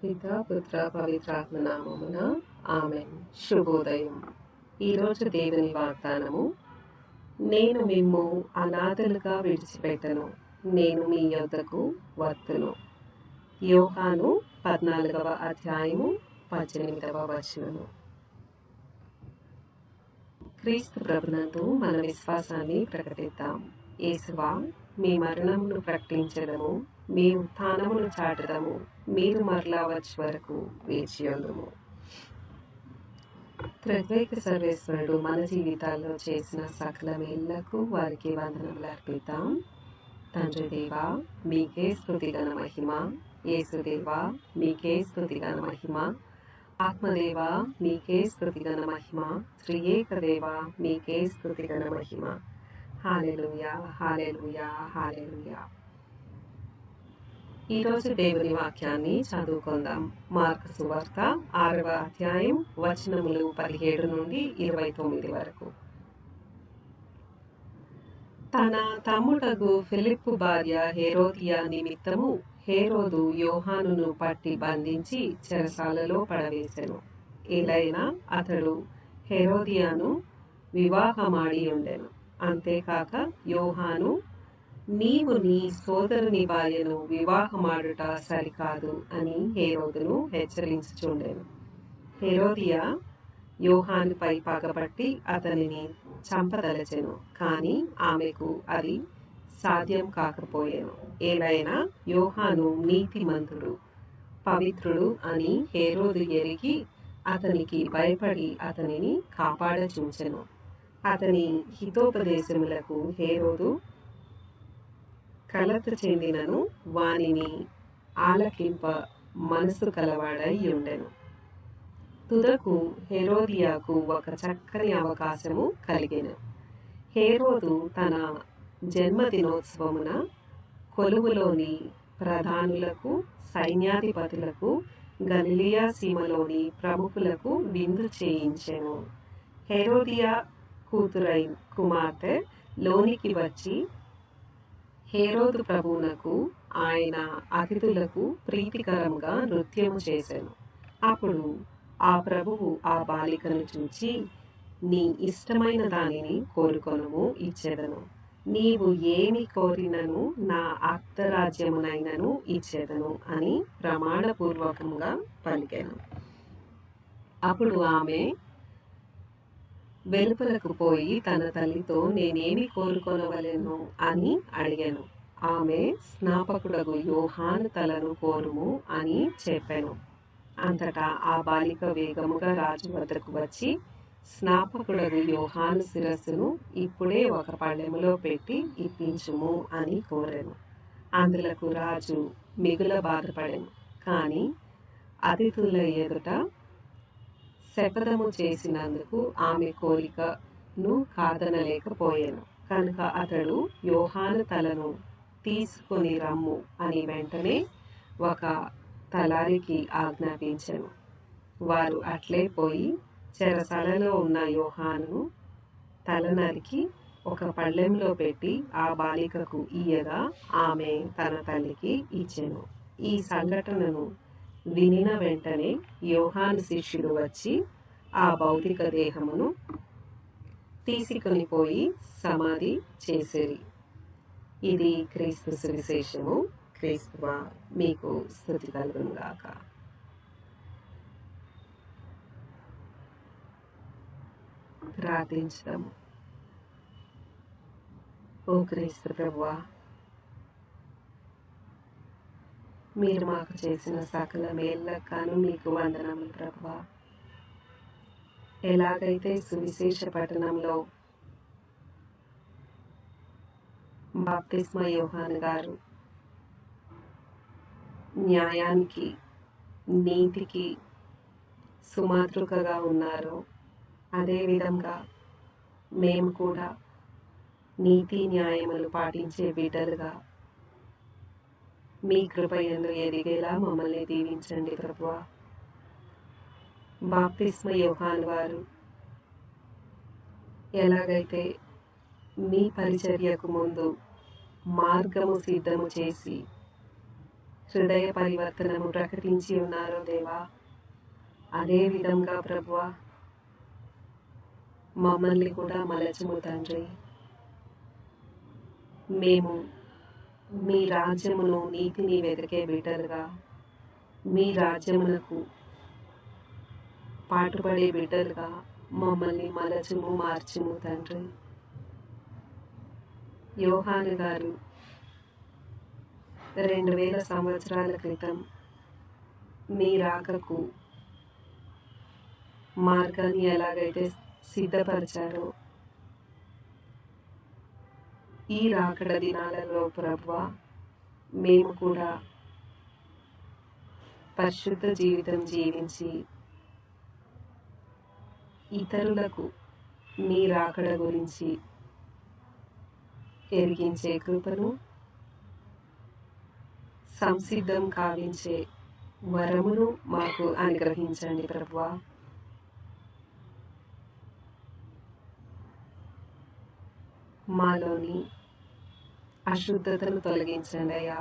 పిత పుత్ర పవిత్రాత్మ నామమున ఆమెన్. శుభోదయం. ఈరోజు దేవుని వాగ్దానము, నేను మిమ్ము అనాథలుగా విడిచిపెట్టను, నేను మీ యొద్దకు వత్తును. యోహాను 14వ అధ్యాయము 18వ వచనము. క్రీస్తు ప్రభునందు మన విశ్వాసాన్ని ప్రకటిద్దాం. యేసువా, మీ మరణమును ప్రకటించదము, మీ ఉత్థానమును చాటుదము, మీరు మరలా వచ్చే వరకు వేచియుందుము. త్రిత్వైక సర్వేశ్వరుడు మన జీవితాల్లో చేసిన సకల మేళ్లకు వారికి వందనములు అర్పిద్దాం. తండ్రి దేవా, మీకే స్తుతిగణ మహిమ. యేసుదేవా, మీకే స్తుతిగణ మహిమ. ఆత్మదేవా, మీకే స్తుతిగణ మహిమ. త్రియేక దేవా, మీకే స్తుతిగణ మహిమ. హల్లెలూయా, హల్లెలూయా, హల్లెలూయా. ఈరోజు దేవుని వాక్యాన్ని చదువుకుందాం. మార్కు సువార్త 6వ అధ్యాయం వచనములు 17 నుండి 29 వరకు. తన తమ్ముడగు ఫిలిప్పు భార్య హేరోదియ నిమిత్తము హేరోదు యోహానును పట్టి బంధించి చెరసాలలో పడవేసెను. ఏలైనా అతడు హేరోదియను వివాహమాడి ఉండెను. అంతేకాక యోహాను, నీవు నీ సోదరుని భార్యను వివాహమాడుట సరికాదు అని హేరోదును హెచ్చరించుచుండెను. హేరోదియ యోహానుపై పగపట్టి అతనిని చంపదలచెను, కానీ ఆమెకు అది సాధ్యం కాకపోయెను. ఏలైనా యోహాను నీతిమంతుడు, పవిత్రుడు అని హేరోదు ఎరిగి అతనికి భయపడి అతనిని కాపాడచూచెను. అతని హితోపదేశములకు హేరోదు కలత చెందినను వానిని ఆలకింప మనసు కలవాడై ఉండెను. తుదకు హేరోదియాకు ఒక చక్కని అవకాశము కలిగెను. హేరోదు తన జన్మదినోత్సవమున కొలువులోని ప్రధానులకు, సైన్యాధిపతులకు, గలిలియా సీమలోని ప్రముఖులకు విందు చేయించెను. హేరోదియా కూతురైన కుమార్తె లోనికి వచ్చి హేరోదు ప్రభువునకు ఆయన అతిథులకు ప్రీతికరంగా నృత్యము చేసెను. అప్పుడు ఆ ప్రభువు ఆ బాలికను చూచి, నీ ఇష్టమైన దానిని కోరుకొనుము, ఇచ్చెదను. నీవు ఏమి కోరినను నా అర్ధరాజ్యమునైనను ఇచ్చెదను అని ప్రమాణపూర్వకంగా పలికెను. అప్పుడు ఆమె వెలుపలకు పోయి తన తల్లితో, నేనేమి కోరుకొనవలెను అని అడిగెను. ఆమె, స్నాపకుడగు యోహాను తలను కోరుము అని చెప్పెను. అంతటా ఆ బాలిక వేగముగా రాజు వద్దకు వచ్చి, స్నాపకుడగు యోహాను శిరస్సును ఇప్పుడే ఒక పళ్ళెములో పెట్టి ఇప్పించుము అని కోరెను. అందులకు రాజు మిగుల బాధపడెను, కానీ అతిథుల ఎదుట శపథము చేసినందుకు ఆమె కోరికను కాదనలేకపోయెను. కనుక అతడు, యోహాను తలను తీసుకొని రమ్ము అని వెంటనే ఒక తలారికి ఆజ్ఞాపించెను. వారు అట్లే పోయి చెరసాలలో ఉన్న యోహాను తల నరికి ఒక పళ్ళెంలో పెట్టి ఆ బాలికకు ఇయ్యగా ఆమె తన తల్లికి ఇచ్చెను. ఈ సంఘటనను వినిన వెంటనే యోహాను శిష్యులు వచ్చి ఆ భౌతిక దేహమును తీసుకొని పోయి సమాధి చేసిరి. ఇది క్రీస్తు సువిశేషము. క్రీస్తువా, మీకు స్తుతి కలుగును గాక. ప్రార్థించుదాము. ఓ క్రీస్తు ప్రభువా, మీరు మాకు చేసిన సకల మేళ్ళకు మీకు వందనములు ప్రభువా. ఎలాగైతే సువిశేష పట్టణంలో బాప్తిస్మ యోహాను గారు న్యాయానికి, నీతికి సుమాతృకగా ఉన్నారో, అదేవిధంగా మేము కూడా నీతి న్యాయములు పాటించే బిడ్డలుగా మీ కృపయందు ఎదిగేలా మమ్మల్ని దీవించండి ప్రభువా. బాప్తిస్మ యోహాను వారు ఎలాగైతే మీ పరిచర్యకు ముందు మార్గము సిద్ధము చేసి హృదయ పరివర్తనము ప్రకటించి ఉన్నారో దేవా, అదే విధంగా ప్రభువా మమ్మల్ని కూడా మలచుము తండ్రి. మేము మీ రాజ్యమును నీతిని వెతికే బిడ్డలుగా, మీ రాజ్యమునకు పాటుపడే బిడ్డలుగా మమ్మల్ని మలచుము, మార్చుము తండ్రి. యోహాను గారు 2000 సంవత్సరాల క్రితం మీ రాకకు మార్గాన్ని ఎలాగైతే సిద్ధపరిచారో, ఈ రాకడ దినాలలో ప్రభువా మేము కూడా పరిశుద్ధ జీవితం జీవించి ఇతరులకు మీ రాకడ గురించి ఎరిగించే కృపను, సంసిద్ధం కావించే వరమును మాకు అనుగ్రహించండి ప్రభువా. మాలోని అశుద్ధతను తొలగించండి అయ్యా,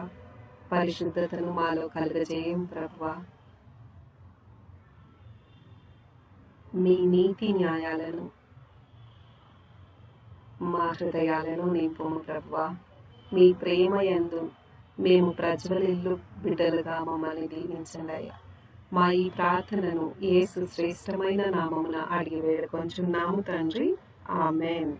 పరిశుద్ధతను మాలో కలుగజేయం ప్రభువా. మీ నీతి న్యాయాలను మా హృదయాలను నింపుము ప్రభువా. మీ ప్రేమ యందు మేము ప్రజ్వలిల్లు బిడ్డలుగా మమ్మల్ని దీవించండి అయ్యా. మా ఈ ప్రార్థనను యేసు శ్రేష్టమైన నామమున అడిగి వేడుకొంచున్నాము తండ్రి. ఆమేన్.